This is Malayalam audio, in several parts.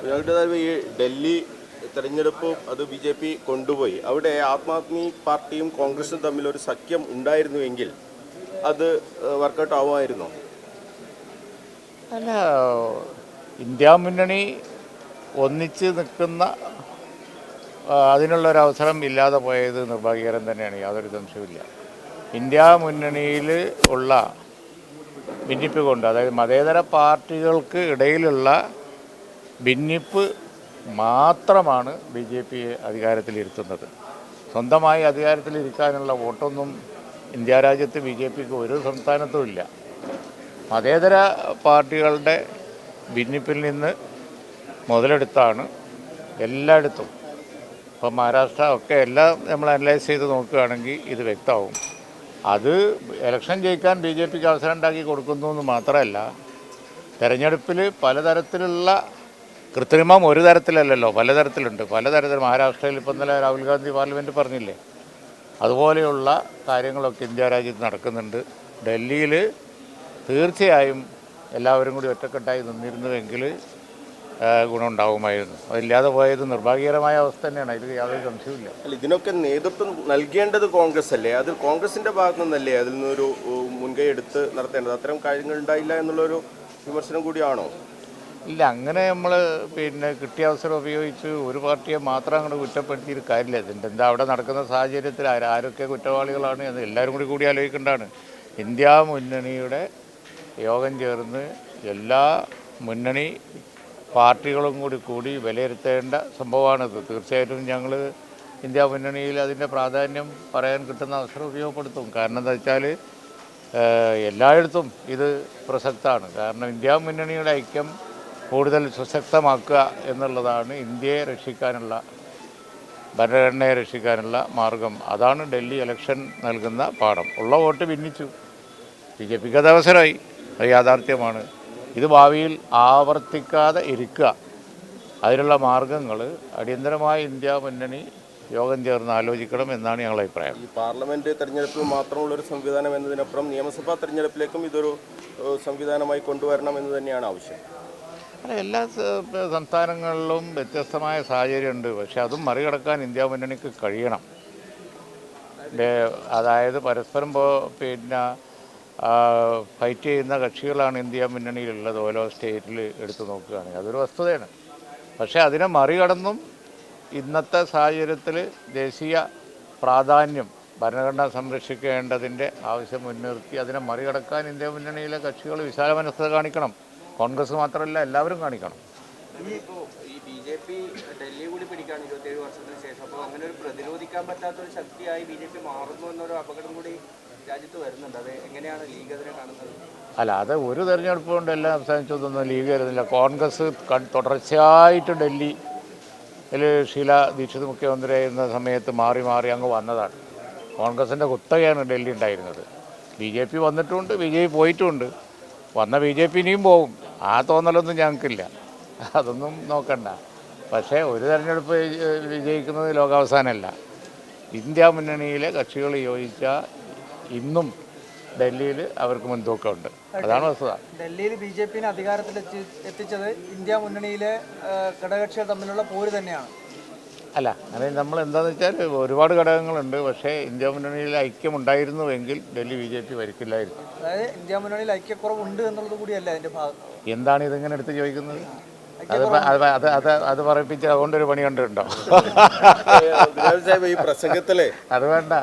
ഈ ഡൽഹി തെരഞ്ഞെടുപ്പും അത് ബി കൊണ്ടുപോയി. അവിടെ ആം ആദ്മി പാർട്ടിയും കോൺഗ്രസും തമ്മിലൊരു സഖ്യം ഉണ്ടായിരുന്നുവെങ്കിൽ അത് വർക്കൗട്ട് ആവുമായിരുന്നോ? അല്ല, ഇന്ത്യ മുന്നണി ഒന്നിച്ച് നിൽക്കുന്ന അതിനുള്ളൊരവസരം ഇല്ലാതെ പോയത് നിർഭാഗ്യകരം തന്നെയാണ്, യാതൊരു സംശയവുമില്ല. ഇന്ത്യ മുന്നണിയിൽ ഉള്ള ഭിന്നിപ്പ് കൊണ്ട്, അതായത് മതേതര പാർട്ടികൾക്ക് ഇടയിലുള്ള ഭിന്നിപ്പ് മാത്രമാണ് ബി ജെ പി അധികാരത്തിലിരുത്തുന്നത്. സ്വന്തമായി അധികാരത്തിലിരിക്കാനുള്ള വോട്ടൊന്നും ഇന്ത്യ രാജ്യത്ത് ബി ജെ പിക്ക് ഒരു സംസ്ഥാനത്തും ഇല്ല. മതേതര പാർട്ടികളുടെ ഭിന്നിപ്പിൽ നിന്ന് മുതലെടുത്താണ് എല്ലായിടത്തും. ഇപ്പോൾ മഹാരാഷ്ട്ര ഒക്കെ എല്ലാം നമ്മൾ അനലൈസ് ചെയ്ത് നോക്കുകയാണെങ്കിൽ ഇത് വ്യക്തമാവും. അത് ഇലക്ഷൻ ജയിക്കാൻ ബി ജെ പിക്ക് അവസരം ഉണ്ടാക്കി കൊടുക്കുന്നു എന്ന് മാത്രമല്ല, തെരഞ്ഞെടുപ്പിൽ പലതരത്തിലുള്ള കൃത്രിമം ഒരു തരത്തിലല്ലല്ലോ, പലതരത്തിലുണ്ട്. പലതരത്തിൽ മഹാരാഷ്ട്രയിൽ ഇപ്പം ഇന്നലെ രാഹുൽ ഗാന്ധി പാർലമെൻറ്റ് പറഞ്ഞില്ലേ, അതുപോലെയുള്ള കാര്യങ്ങളൊക്കെ ഇന്ത്യ രാജ്യത്ത് നടക്കുന്നുണ്ട്. ഡൽഹിയിൽ തീർച്ചയായും എല്ലാവരും കൂടി ഒറ്റക്കെട്ടായി നിന്നിരുന്നുവെങ്കിൽ ഗുണമുണ്ടാകുമായിരുന്നു. അതില്ലാതെ പോയത് നിർഭാഗ്യകരമായ അവസ്ഥ തന്നെയാണ്, അതിൽ യാതൊരു സംശയവുമില്ല. അല്ല, ഇതിനൊക്കെ നേതൃത്വം നൽകേണ്ടത് കോൺഗ്രസ് അല്ലേ? അത് കോൺഗ്രസിൻ്റെ ഭാഗത്തു നിന്നല്ലേ അതിൽ നിന്നൊരു മുൻകൈ എടുത്ത് നടത്തേണ്ടത്? അത്തരം കാര്യങ്ങൾ ഉണ്ടായില്ല എന്നുള്ളൊരു വിമർശനം കൂടിയാണോ? ഇല്ല, അങ്ങനെ നമ്മൾ കിട്ടിയ അവസരം ഉപയോഗിച്ച് ഒരു പാർട്ടിയെ മാത്രം അങ്ങോട്ട് കുറ്റപ്പെടുത്തിയിട്ട് കാര്യമില്ല. ഇതിൻ്റെ എന്താ അവിടെ നടക്കുന്ന സാഹചര്യത്തിൽ ആരൊക്കെ കുറ്റവാളികളാണ് എന്ന് എല്ലാവരും കൂടി ആലോചിക്കേണ്ടതാണ്. ഇന്ത്യ മുന്നണിയുടെ യോഗം ചേർന്ന് എല്ലാ മുന്നണി പാർട്ടികളും കൂടി വിലയിരുത്തേണ്ട സംഭവമാണിത്. തീർച്ചയായിട്ടും ഞങ്ങൾ ഇന്ത്യ മുന്നണിയിൽ അതിൻ്റെ പ്രാധാന്യം പറയാൻ കിട്ടുന്ന അവസരം ഉപയോഗപ്പെടുത്തും. കാരണം എന്താ വെച്ചാൽ എല്ലായിടത്തും ഇത് പ്രസക്തമാണ്. കാരണം ഇന്ത്യ മുന്നണിയുടെ ഐക്യം കൂടുതൽ സുശക്തമാക്കുക എന്നുള്ളതാണ് ഇന്ത്യയെ രക്ഷിക്കാനുള്ള, ഭരണഘടനയെ രക്ഷിക്കാനുള്ള മാർഗം. അതാണ് ഡൽഹി ഇലക്ഷൻ നൽകുന്ന പാഠം. ഉള്ള വോട്ട് ഭിന്നിച്ചു, ബി ജെ പിക്ക് അത് അവസരമായി, അത് യാഥാർത്ഥ്യമാണ്. ഇത് ഭാവിയിൽ ആവർത്തിക്കാതെ ഇരിക്കുക, അതിനുള്ള മാർഗങ്ങൾ അടിയന്തരമായി ഇന്ത്യ മുന്നണി യോഗം ചേർന്ന് ആലോചിക്കണം എന്നാണ് ഞങ്ങളുടെ അഭിപ്രായം. ഈ പാർലമെൻറ്റ് തെരഞ്ഞെടുപ്പിൽ മാത്രമുള്ളൊരു സംവിധാനം എന്നതിനപ്പുറം നിയമസഭാ തെരഞ്ഞെടുപ്പിലേക്കും ഇതൊരു സംവിധാനമായി കൊണ്ടുവരണം എന്ന് തന്നെയാണ് ആവശ്യം. അല്ല, എല്ലാ സംസ്ഥാനങ്ങളിലും വ്യത്യസ്തമായ സാഹചര്യമുണ്ട്. പക്ഷെ അതും മറികടക്കാൻ ഇന്ത്യ മുന്നണിക്ക് കഴിയണം. അതായത് പരസ്പരം ഫൈറ്റ് ചെയ്യുന്ന കക്ഷികളാണ് ഇന്ത്യ മുന്നണിയിലുള്ളത്. ഓരോ സ്റ്റേറ്റിൽ എടുത്തു നോക്കുകയാണെങ്കിൽ അതൊരു വസ്തുതയാണ്. പക്ഷേ അതിനെ മറികടന്നും ഇന്നത്തെ സാഹചര്യത്തിൽ ദേശീയ പ്രാധാന്യം, ഭരണഘടന സംരക്ഷിക്കേണ്ടതിൻ്റെ ആവശ്യം മുൻനിർത്തി അതിനെ മറികടക്കാൻ ഇന്ത്യ മുന്നണിയിലെ കക്ഷികൾ വിശാല മനസ്സത കാണിക്കണം. കോൺഗ്രസ് മാത്രമല്ല, എല്ലാവരും കാണിക്കണം. ഈ ബി ജെ പി ഡൽഹി കൂടി പിടിക്കുകയാണ് 27 വർഷത്തിന് ശേഷം. അപ്പോൾ അങ്ങനെ ഒരു പ്രതിരോധിക്കാൻ പറ്റാത്തൊരു ശക്തിയായി ബി ജെ പി മാറുന്നു എന്നൊരു അപകടം കൂടി രാജ്യത്ത് വരുന്നുണ്ട്. അത് എങ്ങനെയാണ് ലീഗ് അതിനെ കാണുന്നത്? അല്ല, അത് ഒരു തെരഞ്ഞെടുപ്പ് കൊണ്ട് എല്ലാം അവസാനിച്ചതൊന്നും ലീഗ് വരുന്നില്ല. കോൺഗ്രസ് തുടർച്ചയായിട്ട് ഡൽഹിയിൽ ഷീല ദീക്ഷിത് മുഖ്യമന്ത്രിയായിരുന്ന സമയത്ത് മാറി അങ്ങ് വന്നതാണ്. കോൺഗ്രസിൻ്റെ കുത്തകയാണ് ഡൽഹി ഉണ്ടായിരുന്നത്. ബി ജെ പി വന്നിട്ടുമുണ്ട്, ബി ജെ പി പോയിട്ടുമുണ്ട്. വന്ന ബി ജെ പി ഇനിയും പോകും, ആ തോന്നലൊന്നും ഞങ്ങൾക്കില്ല. അതൊന്നും നോക്കണ്ട. പക്ഷേ ഒരു തെരഞ്ഞെടുപ്പ് വിജയിക്കുന്നത് ലോകാവസാനമല്ല. ഇന്ത്യ മുന്നണിയിലെ കക്ഷികൾ യോജിച്ചാൽ ഇന്നും ഡൽഹിയിൽ അവർക്ക് മുൻതൂക്കമുണ്ട്. അതാണ് വസ്തുത. ഡൽഹിയിൽ ബി ജെ പിനെ അധികാരത്തിൽ എത്തിച്ചത് ഇന്ത്യ മുന്നണിയിലെ ഘടകകക്ഷികൾ തമ്മിലുള്ള പോര് തന്നെയാണ്. അല്ല, അങ്ങനെ നമ്മൾ എന്താണെന്ന് വെച്ചാൽ ഒരുപാട് ഘടകങ്ങളുണ്ട്. പക്ഷേ ഇന്ത്യ മുന്നണിയിൽ ഐക്യം ഉണ്ടായിരുന്നുവെങ്കിൽ ഡൽഹി ബി ജെ പി ഭരിക്കില്ലായിരുന്നു. അതായത് ഇന്ത്യ മുന്നണിയിൽ ഐക്യക്കുറവുണ്ട് എന്നുള്ളത് കൂടിയല്ല അതിൻ്റെ ഭാഗം. എന്താണ് ഇതിങ്ങനെ എടുത്ത് ചോദിക്കുന്നത്? അത് പറയിപ്പിച്ച് അതുകൊണ്ടൊരു പണി കണ്ടിട്ടുണ്ടോ? ഈ പ്രസംഗത്തിലെ അത് വേണ്ട,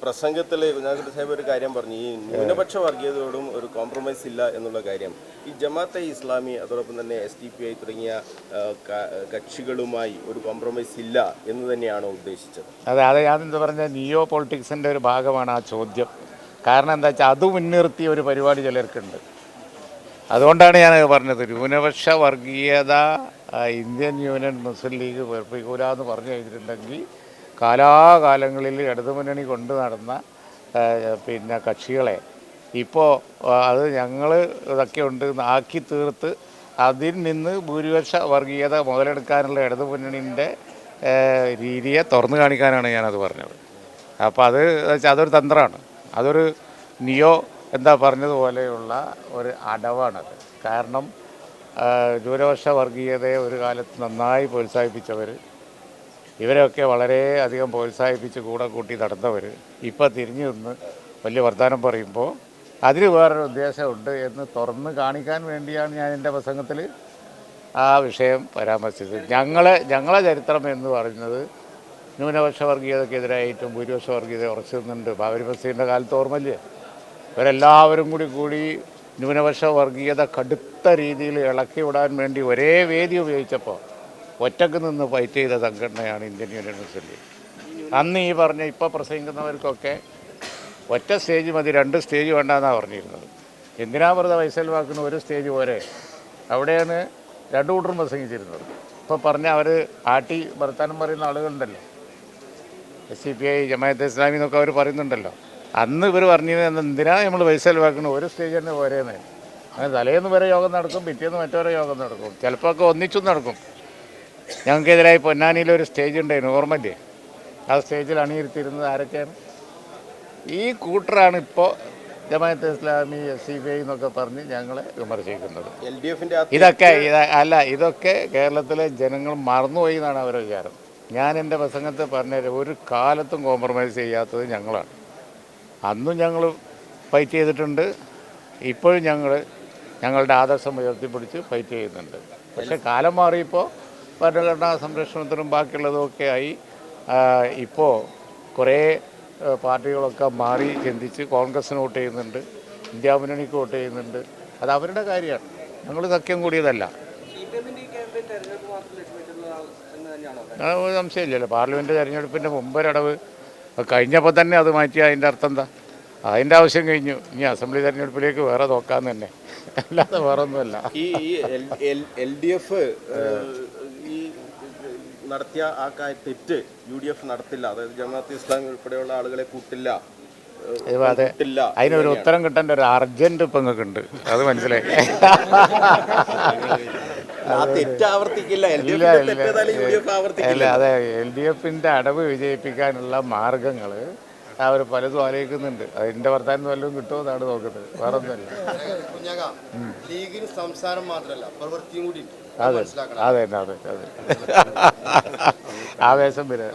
പ്രസംഗത്തിലെ കുഞ്ഞാക്കോട്ട് സാഹിബ് ഒരു കാര്യം പറഞ്ഞു, ഈ ന്യൂനപക്ഷ വർഗീയതയോടും ഒരു കോംപ്രമൈസ് ഇല്ല എന്നുള്ള കാര്യം. ഈ ജമാഅത്തെ ഇസ്ലാമി അതോടൊപ്പം തന്നെ SDPI തുടങ്ങിയ കക്ഷികളുമായി ഒരു കോംപ്രമൈസ് ഇല്ല എന്ന് തന്നെയാണോ ഉദ്ദേശിച്ചത്? അതെ, ഞാനെന്താ പറഞ്ഞാൽ നിയോ പൊളിറ്റിക്സിൻ്റെ ഒരു ഭാഗമാണ് ആ ചോദ്യം. കാരണം എന്താ വെച്ചാൽ അത് മുൻനിർത്തിയ ഒരു പരിപാടി ചിലർക്കുണ്ട്. അതുകൊണ്ടാണ് ഞാൻ പറഞ്ഞത്, ന്യൂനപക്ഷ വർഗീയത ഇന്ത്യൻ യൂണിയൻ മുസ്ലിം ലീഗ് വെറുപ്പിക്കൂല എന്ന് പറഞ്ഞു കഴിഞ്ഞിട്ടുണ്ടെങ്കിൽ കാലാകാലങ്ങളിൽ ഇടതുമുന്നണി കൊണ്ടു നടന്ന കക്ഷികളെ ഇപ്പോൾ അത് ഞങ്ങൾ ഇതൊക്കെ ഉണ്ട് ആക്കി തീർത്ത് അതിൽ നിന്ന് ഭൂരിപക്ഷ വർഗീയത മുതലെടുക്കാനുള്ള ഇടതുമുന്നണിൻ്റെ രീതിയെ തുറന്നു കാണിക്കാനാണ് ഞാനത് പറഞ്ഞത്. അപ്പോൾ അതൊരു തന്ത്രമാണ്, അതൊരു നിയോ എന്താ പറഞ്ഞതുപോലെയുള്ള ഒരു അടവാണത്. കാരണം ന്യൂനപക്ഷ വർഗീയതയെ ഒരു കാലത്ത് നന്നായി പ്രോത്സാഹിപ്പിച്ചവർ, ഇവരെയൊക്കെ വളരെ അധികം പ്രോത്സാഹിപ്പിച്ച് കൂടെ കൂട്ടി നടന്നവർ ഇപ്പോൾ തിരിഞ്ഞു നിന്ന് വലിയ വർത്തമാനം പറയുമ്പോൾ അതിന് വേറൊരു ഉദ്ദേശമുണ്ട് എന്ന് തുറന്ന് കാണിക്കാൻ വേണ്ടിയാണ് ഞാൻ എൻ്റെ പ്രസംഗത്തിൽ ആ വിഷയം പരാമർശിച്ചത്. ഞങ്ങളെ ചരിത്രം എന്ന് പറയുന്നത് ന്യൂനപക്ഷ വർഗീയതക്കെതിരായിട്ടും ഭൂരിപക്ഷ വർഗീയത ഉറച്ചു നിന്നുണ്ട്. ബാബരി മസ്ജിദിൻ്റെ കാലത്ത് ഓർമ്മയില്ലേ? ഇവരെല്ലാവരും കൂടി ന്യൂനപക്ഷ വർഗീയത കടുത്ത രീതിയിൽ ഇളക്കി വിടാൻ വേണ്ടി ഒരേ വേദി ഉപയോഗിച്ചപ്പോൾ ഒറ്റക്ക് നിന്ന് ഫൈറ്റ് ചെയ്ത സംഘടനയാണ് ഇന്ത്യൻ യൂണിയൻ മുസ്ലിം ലീഗ്. അന്ന് ഈ പറഞ്ഞ ഇപ്പോൾ പ്രസംഗിക്കുന്നവർക്കൊക്കെ ഒറ്റ സ്റ്റേജ് മതി, 2 സ്റ്റേജ് വേണ്ടെന്നാണ് പറഞ്ഞിരുന്നത്. എന്തിനാ വെറുതെ വൈസൽവാക്കുന്ന ഒരു സ്റ്റേജ് പോരെ? അവിടെയാണ് 2 കൂട്ടരും പ്രസംഗിച്ചിരുന്നത്. ഇപ്പോൾ പറഞ്ഞ അവർ ആട്ടി വർത്താനം പറയുന്ന ആളുകളുണ്ടല്ലോ, SCPI, ജമാഅത്തെ ഇസ്ലാമി എന്നൊക്കെ അവർ പറയുന്നുണ്ടല്ലോ. അന്ന് ഇവർ പറഞ്ഞിരുന്നത് എന്തിനാ നമ്മൾ വൈസൽവാക്കുന്ന ഒരു സ്റ്റേജ് തന്നെ പോരേന്ന്. അങ്ങനെ തലേന്ന് വരെ യോഗം നടക്കും, പിറ്റേന്ന് മറ്റവരെ യോഗം നടക്കും, ചിലപ്പോൾ ഒക്കെ ഒന്നിച്ചും നടക്കും. ഞങ്ങൾക്കെതിരായി പൊന്നാനിയിലൊരു സ്റ്റേജ് ഉണ്ടായിരുന്നു, ഓർമ്മയില്ലേ? ആ സ്റ്റേജിൽ അണിയിരുത്തിയിരുന്നത് ആരൊക്കെയാണ്? ഈ കൂട്ടറാണ് ഇപ്പോൾ ജമാഅത്തെ ഇസ്ലാമി, SCPI എന്നൊക്കെ പറഞ്ഞ് ഞങ്ങളെ വിമർശിക്കുന്നത്. ഇതൊക്കെ കേരളത്തിലെ ജനങ്ങൾ മറന്നുപോയി എന്നാണ് അവരുടെ വിചാരം. ഞാൻ എൻ്റെ പ്രസംഗത്തെ പറഞ്ഞത് ഒരു കാലത്തും കോംപ്രമൈസ് ചെയ്യാത്തത് ഞങ്ങളാണ്. അന്നും ഞങ്ങൾ ഫൈറ്റ് ചെയ്തിട്ടുണ്ട്, ഇപ്പോഴും ഞങ്ങളുടെ ആദർശം ഉയർത്തിപ്പിടിച്ച് ഫൈറ്റ് ചെയ്യുന്നുണ്ട്. പക്ഷേ കാലം മാറിയപ്പോൾ ഭരണഘടനാ സംരക്ഷണത്തിനും ബാക്കിയുള്ളതൊക്കെ ആയി. ഇപ്പോൾ കുറേ പാർട്ടികളൊക്കെ മാറി ചിന്തിച്ച് കോൺഗ്രസ്സിന് വോട്ട് ചെയ്യുന്നുണ്ട്, ഇന്ത്യ മുന്നണിക്ക് വോട്ട് ചെയ്യുന്നുണ്ട്. അത് അവരുടെ കാര്യമാണ്, ഞങ്ങൾ സഖ്യം കൂടിയതല്ല. ഒരു സംശയമില്ലല്ലോ. പാർലമെൻറ്റ് തെരഞ്ഞെടുപ്പിൻ്റെ മുമ്പൊരടവ് കഴിഞ്ഞപ്പോൾ തന്നെ അത് മാറ്റി. അതിൻ്റെ അർത്ഥം എന്താ? അതിൻ്റെ ആവശ്യം കഴിഞ്ഞു. ഇനി അസംബ്ലി തെരഞ്ഞെടുപ്പിലേക്ക് വേറെ നോക്കാമെന്ന് തന്നെ, അല്ലാതെ വേറെ ഒന്നുമല്ല. ഈ LDF ഈ നടത്തിയ ആ തെറ്റ് UDF നടത്തില്ല, അതായത് ജമാഅത്തെ ഇസ്ലാമി ഉൾപ്പെടെയുള്ള ആളുകളെ കൂട്ടില്ല. അതെ, അതിനൊരു ഉത്തരം കിട്ടേണ്ട ഒരു അർജന്റ് ഇപ്പം നിങ്ങൾക്ക് ഉണ്ട്, അത് മനസ്സിലായി. അല്ല, അതെ, LDFൻ്റെ അടവ് വിജയിപ്പിക്കാനുള്ള മാർഗങ്ങൾ അവർ പലതും ആലോചിക്കുന്നുണ്ട്. അതിൻ്റെ വർത്താനം വല്ലതും കിട്ടുമോ എന്നാണ് നോക്കുന്നത്, വേറെ ഒന്നുമല്ല. അതെ, ആവേശം വരെ.